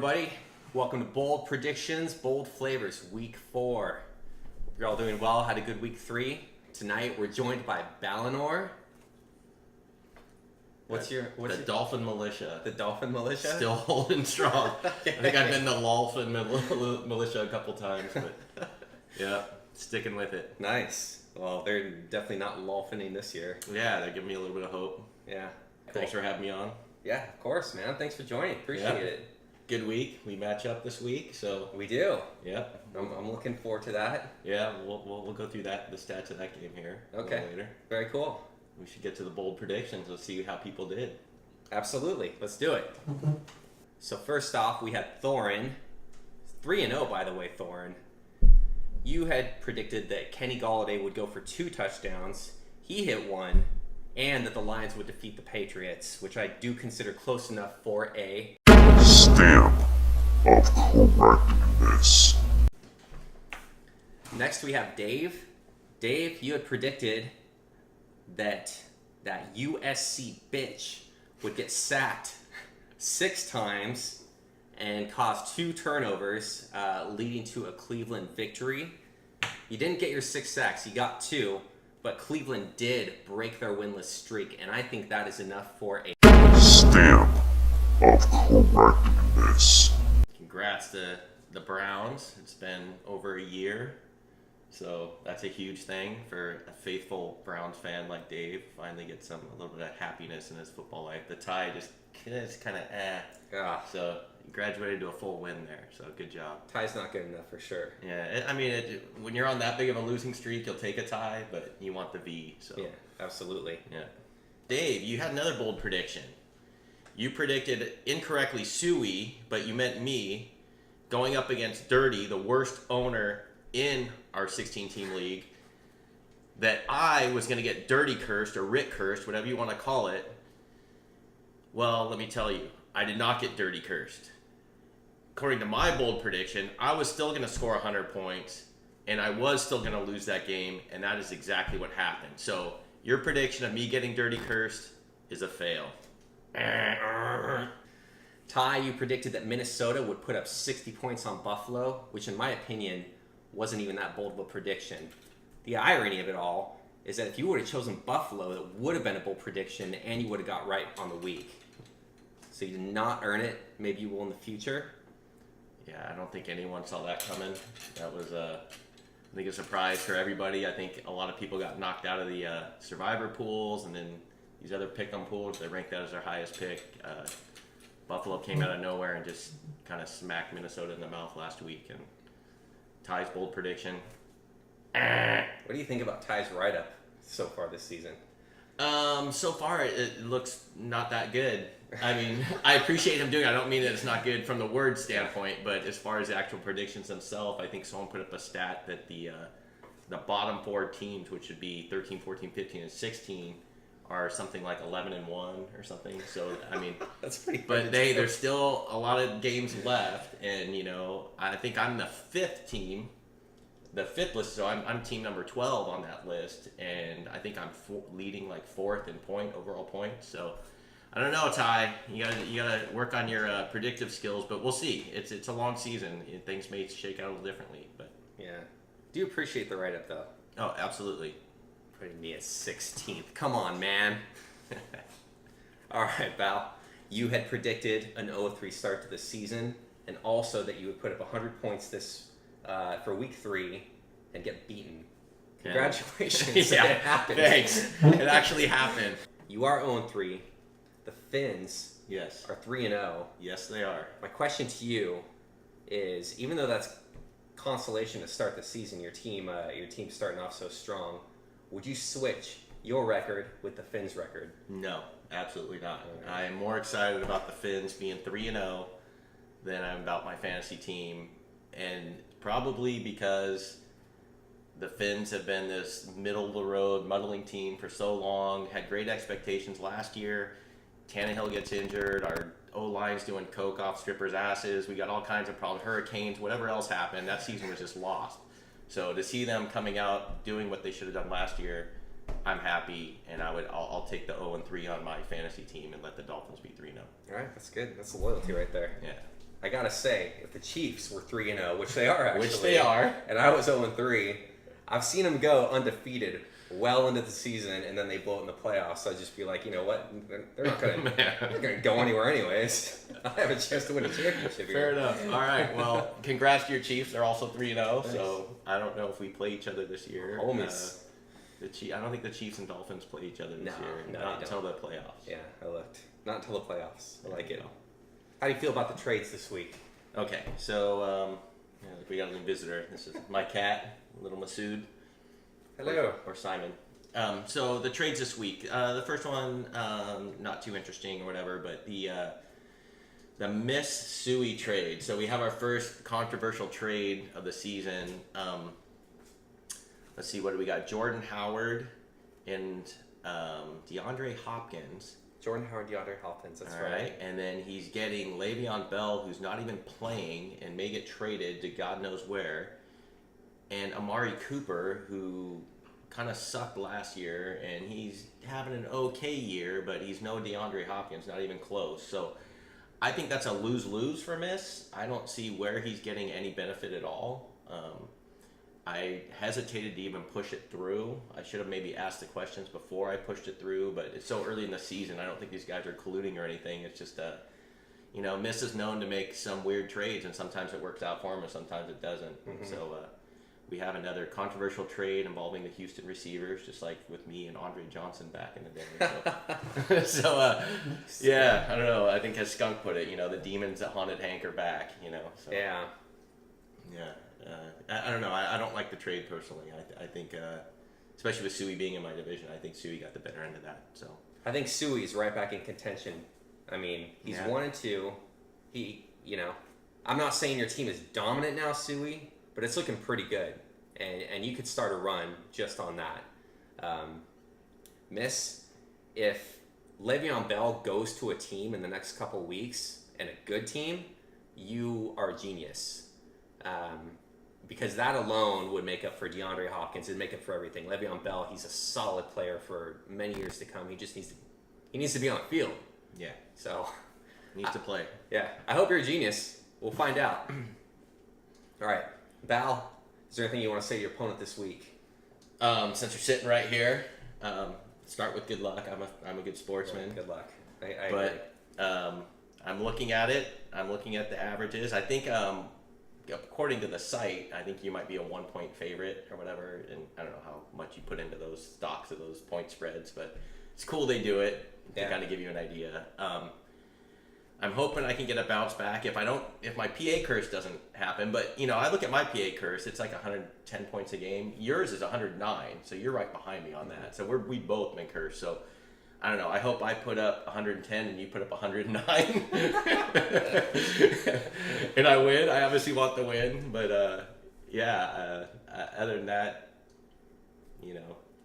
everybody? Welcome to Bold Predictions, Bold Flavors, Week 4. You're all doing well, had a good Week 3. Tonight we're joined by Balinor. The Dolphin Militia. The Dolphin Militia? Still holding strong. Okay. I think I've been the Dolphin Militia a couple times, but yeah, sticking with it. Nice. Well, they're definitely not lolfining this year. Yeah, they're giving me a little bit of hope. Yeah. Thanks for having me on. Yeah, of course, man. Thanks for joining. Appreciate it. Good week. We match up this week, so we do. Yeah, I'm looking forward to that. Yeah, we'll go through the stats of that game here. Okay. Later. Very cool. We should get to the bold predictions. Let's see how people did. Absolutely. Let's do it. So first off, we had Thorin. 3-0, by the way, Thorin. You had predicted that Kenny Golladay would go for 2 touchdowns. He hit 1. And that the Lions would defeat the Patriots, which I do consider close enough for a stamp of correctness. Next we have Dave. Dave, you had predicted that USC bitch would get sacked 6 times and cause 2 turnovers, leading to a Cleveland victory. You didn't get your 6 sacks, you got 2. But Cleveland did break their winless streak, and I think that is enough for a stamp of correctness. Congrats to the Browns. It's been over a year, so that's a huge thing for a faithful Browns fan like Dave. Finally get a little bit of happiness in his football life. The tie just kind of Yeah. So you graduated to a full win there, so good job. Tie's not good enough for sure. Yeah, when you're on that big of a losing streak, you'll take a tie, but you want the V. So yeah, absolutely. Yeah. Dave, you had another bold prediction. You predicted incorrectly Suey, but you meant me, going up against Dirty, the worst owner in our 16-team league, that I was going to get Dirty cursed or Rick cursed, whatever you want to call it. Well, let me tell you, I did not get Dirty cursed. According to my bold prediction, I was still going to score 100 points, and I was still going to lose that game, and that is exactly what happened. So your prediction of me getting Dirty cursed is a fail. Ty, you predicted that Minnesota would put up 60 points on Buffalo, which in my opinion wasn't even that bold of a prediction. The irony of it all is that if you would have chosen Buffalo, it would have been a bold prediction, and you would have got right on the week. So you did not earn it. Maybe you will in the future. Yeah, I don't think anyone saw that coming. That was, I think, a surprise for everybody. I think a lot of people got knocked out of the survivor pools, and then these other pick-em pools, they ranked that as their highest pick. Buffalo came out of nowhere and just kind of smacked Minnesota in the mouth last week. And Ty's bold prediction. What do you think about Ty's write-up so far this season? So far, it looks not that good. I mean, I appreciate him doing it. I don't mean that it's not good from the word standpoint, but as far as the actual predictions themselves, I think someone put up a stat that the bottom 4 teams, which should be 13, 14, 15, and 16, are something like 11-1 or something. So, I mean, that's pretty. But there's still a lot of games left, and I think I'm the 5th team. The 5th list, so I'm team number 12 on that list, and I think I'm leading like 4th in overall points. So I don't know, Ty. You gotta work on your predictive skills, but we'll see. It's a long season. Things may shake out a little differently, but yeah. Do you appreciate the write-up though? Oh, absolutely. Putting me at 16th. Come on, man. All right, Val. You had predicted an 0-3 start to the season, and also that you would put up 100 points for week 3 and get beaten. Congratulations. Yeah. It happened. Thanks. It actually happened. You are 0-3. The Finns yes. are 3-0. Yes, they are. My question to you is, even though that's consolation to start the season, your team starting off so strong, would you switch your record with the Finns' record? No, absolutely not. Right. I am more excited about the Finns being 3-0 than I'm about my fantasy team, and probably because the Finns have been this middle-of-the-road muddling team for so long, had great expectations last year. Tannehill gets injured, our O-line's doing coke off strippers' asses, we got all kinds of problems, hurricanes, whatever else happened, that season was just lost. So to see them coming out, doing what they should have done last year, I'm happy, and I'll take the 0-3 on my fantasy team and let the Dolphins be 3-0. All right, that's good. That's the loyalty right there. Yeah. I gotta say, if the Chiefs were 3-0, which they are actually, Which they are. and I was 0-3, I've seen them go undefeated well into the season, and then they blow it in the playoffs. So I'd just be like, you know what? They're not gonna go anywhere anyways. I have a chance to win a championship here. Fair enough. All right. Well, congrats to your Chiefs. They're also 3-0. So I don't know if we play each other this year. Homies. I don't think the Chiefs and Dolphins play each other this year. No, Not they until don't. the playoffs. Yeah, I looked. Not until the playoffs. I like it. How do you feel about the trades this week? Okay. So we got a new visitor. This is my cat, little Masood. Hello. Or Simon. So the trades this week. The first one, not too interesting or whatever, but the Miss Suey trade. So we have our first controversial trade of the season. Let's see, what do we got? Jordan Howard and DeAndre Hopkins. Jordan Howard, DeAndre Hopkins. That's All right. And then he's getting Le'Veon Bell, who's not even playing and may get traded to God knows where. And Amari Cooper, who kind of sucked last year, and he's having an okay year, but he's no DeAndre Hopkins, not even close. So I think that's a lose-lose for Miss. I don't see where he's getting any benefit at all. I hesitated to even push it through. I should have maybe asked the questions before I pushed it through, but it's so early in the season. I don't think these guys are colluding or anything. It's just Miss is known to make some weird trades, and sometimes it works out for him, and sometimes it doesn't. Mm-hmm. So we have another controversial trade involving the Houston receivers, just like with me and Andre Johnson back in the day. So, I don't know. I think as Skunk put it, the demons that haunted Hank are back. So, yeah. I don't know. I don't like the trade personally. I think, especially with Suey being in my division, I think Suey got the better end of that. So I think Suey's right back in contention. I mean, he's 1-2. I'm not saying your team is dominant now, Suey, but it's looking pretty good, and you could start a run just on that. Miss, if Le'Veon Bell goes to a team in the next couple weeks and a good team, you are a genius. Because that alone would make up for DeAndre Hopkins and make up for everything. Le'Veon Bell, he's a solid player for many years to come. He just needs to be on the field. Yeah. So needs to play. Yeah. I hope you're a genius. We'll find out. All right, Val, is there anything you want to say to your opponent this week? Since you're sitting right here, start with good luck. I'm a good sportsman. Good luck. I agree. I'm looking at it. I'm looking at the averages. I think according to the site, I think you might be a 1-point favorite or whatever, and I don't know how much you put into those stocks of those point spreads, but it's cool they do it to kind of give you an idea. I'm hoping I can get a bounce back if my PA curse doesn't happen, but I look at my PA curse, it's like 110 points a game. Yours is 109, so you're right behind me on that. So we both been cursed, so I don't know. I hope I put up 110 and you put up 109. And I win. I obviously want the win. But, other than that,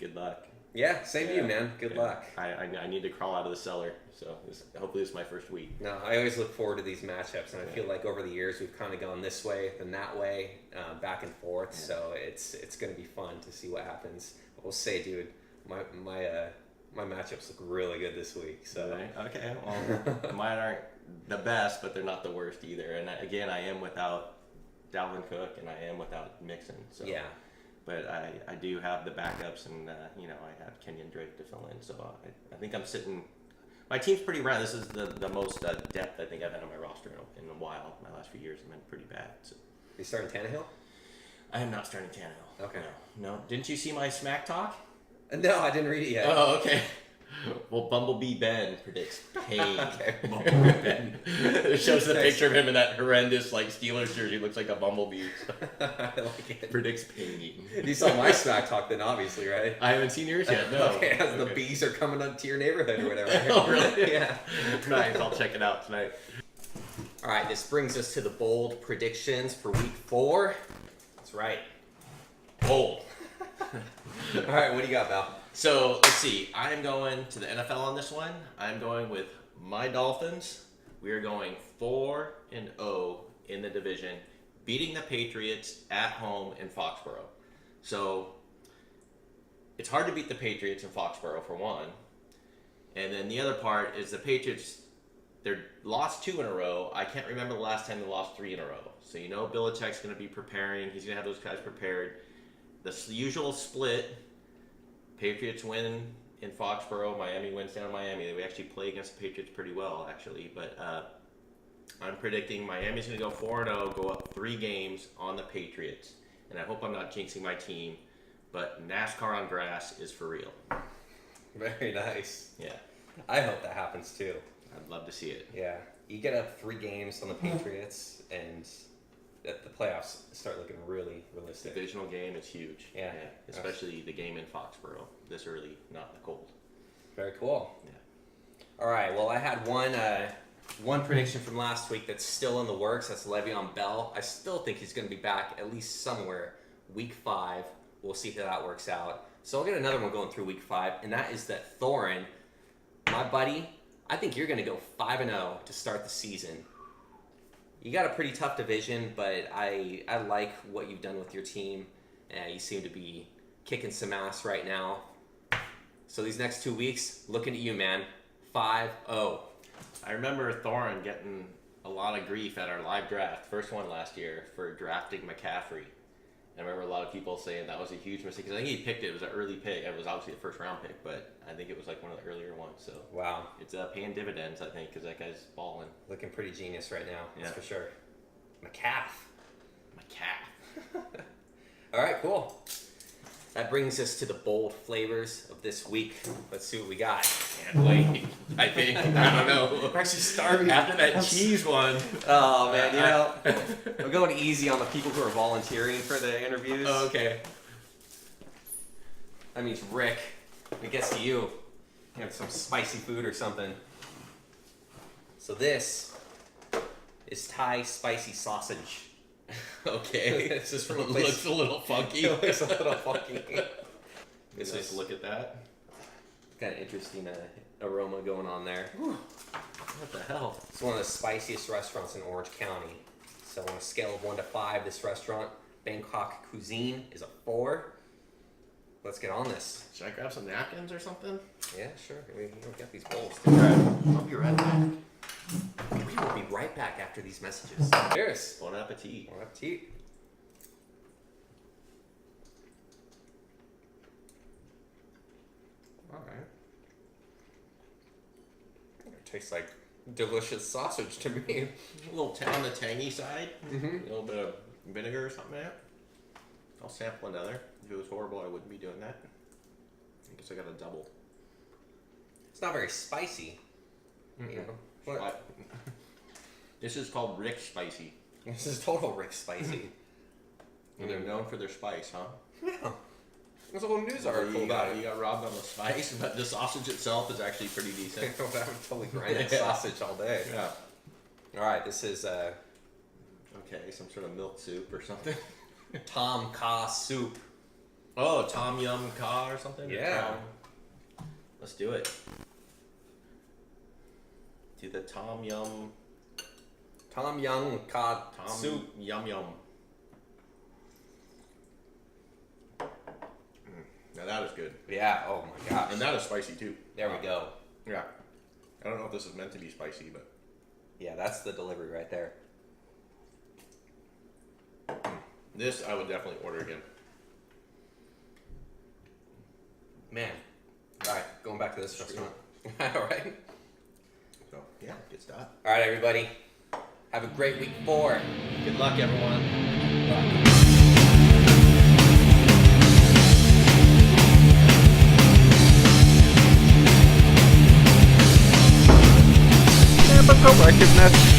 good luck. Yeah, same to you, man. Good luck. I need to crawl out of the cellar. So hopefully this is my first week. No, I always look forward to these matchups. And I feel like over the years we've kind of gone this way and that way, back and forth. Yeah. So it's going to be fun to see what happens. I will say, dude, my matchups look really good this week. So okay, well, mine aren't the best, but they're not the worst either. And again, I am without Dalvin Cook, and I am without Mixon. So yeah, but I do have the backups, and I have Kenyon Drake to fill in. So I think I'm sitting. My team's pretty round. This is the most depth I think I've had on my roster in a while. My last few years have been pretty bad. So you starting Tannehill? I am not starting Tannehill. Okay. No. Didn't you see my smack talk? No, I didn't read it yet. Oh, okay. Well, Bumblebee Ben predicts pain. Okay. Bumblebee Ben. It shows the picture of him in that horrendous Steelers jersey. He looks like a bumblebee. I like it. Predicts pain. You saw my smack talk then, obviously, right? I haven't seen yours yet. No. Okay, as the bees are coming up to your neighborhood or whatever. Oh, really? Yeah. Nice. I'll check it out tonight. All right, this brings us to the bold predictions for week 4. That's right. Bold. All right, what do you got, Val? So, let's see. I'm going to the NFL on this one. I'm going with my Dolphins. We are going 4-0 in the division, beating the Patriots at home in Foxborough. So, it's hard to beat the Patriots in Foxborough, for one. And then the other part is the Patriots They're lost 2 in a row. I can't remember the last time they lost 3 in a row. So you know Belichick's going to be preparing. He's going to have those guys prepared. The usual split. Patriots win in Foxborough. Miami wins down in Miami. We actually play against the Patriots pretty well, actually. But I'm predicting Miami's going to go 4-0, go up 3 games on the Patriots. And I hope I'm not jinxing my team. But NASCAR on grass is for real. Very nice. Yeah. I hope that happens too. I'd love to see it. Yeah. You get up 3 games on the Patriots, and the playoffs start looking really realistic. Divisional game is huge. Yeah. Especially the game in Foxborough this early, not in the cold. Very cool. Yeah. All right. Well, I had one prediction from last week that's still in the works. That's Le'Veon Bell. I still think he's going to be back at least somewhere Week 5. We'll see how that works out. So I'll get another one going through Week 5, and that is that Thorin, my buddy, I think you're going to go 5-0 to start the season. You got a pretty tough division, but I like what you've done with your team. You seem to be kicking some ass right now. So these next 2 weeks, looking at you, man. 5-0. I remember Thorin getting a lot of grief at our live draft, first one last year, for drafting McCaffrey. I remember a lot of people saying that was a huge mistake because I think he picked it. It was an early pick. It was obviously a first round pick, but I think it was like one of the earlier ones. So Wow. It's paying dividends, I think, because that guy's balling. Looking pretty genius right now. That's Yeah. for sure. McCaff. All right, cool. That brings us to the bold flavors of this week. Let's see what we got. Can't wait. I think. I don't know. I'm actually starving. After that cheese one. Oh, man, you know, we're going easy on the people who are volunteering for the interviews. Oh, okay. That means Rick. It gets to you. You have some spicy food or something. So this is Thai spicy sausage. Okay. This is from a It place. looks a little funky. It looks a little funky. Let's just look at that. Kind of interesting aroma going on there. What the hell? It's one of the spiciest restaurants in Orange County. So on a scale of 1 to 5, this restaurant, Bangkok Cuisine, is a 4. Let's get on this. Should I grab some napkins or something? Yeah, sure. We got these bowls. I'll be right back. We will be right back after these messages. Cheers. Bon appetit. Bon appetit. All right. It tastes like delicious sausage to me. A little on the tangy side. Mm-hmm. A little bit of vinegar or something in it. I'll sample another. If it was horrible, I wouldn't be doing that. I guess I got a double. It's not very spicy. You know? What? This is called Rick Spicy. This is total Rick spicy. And they're known for their spice, huh? Yeah. There's a whole news article You about got, it. you got robbed on the spice, but the sausage itself is actually pretty I decent. would totally grind that Yeah. sausage all day. Yeah. All right, this is Okay, some sort of milk soup or something. Tom Kha soup. Oh, Tom Yum Ka or something? Yeah. Let's do it. Do the Tom Yum Tom Yum Kha Tom soup. Yum Yum. Now that is good. Yeah, oh my gosh. And that is spicy too. There we go. Yeah. I don't know if this is meant to be spicy, but Yeah, that's the delivery right there. this I would definitely order again. Man. All right, going back to this restaurant. All right. So yeah, good stuff. All right, everybody. Have a great week 4. Good luck, everyone. Tampa correctiveness.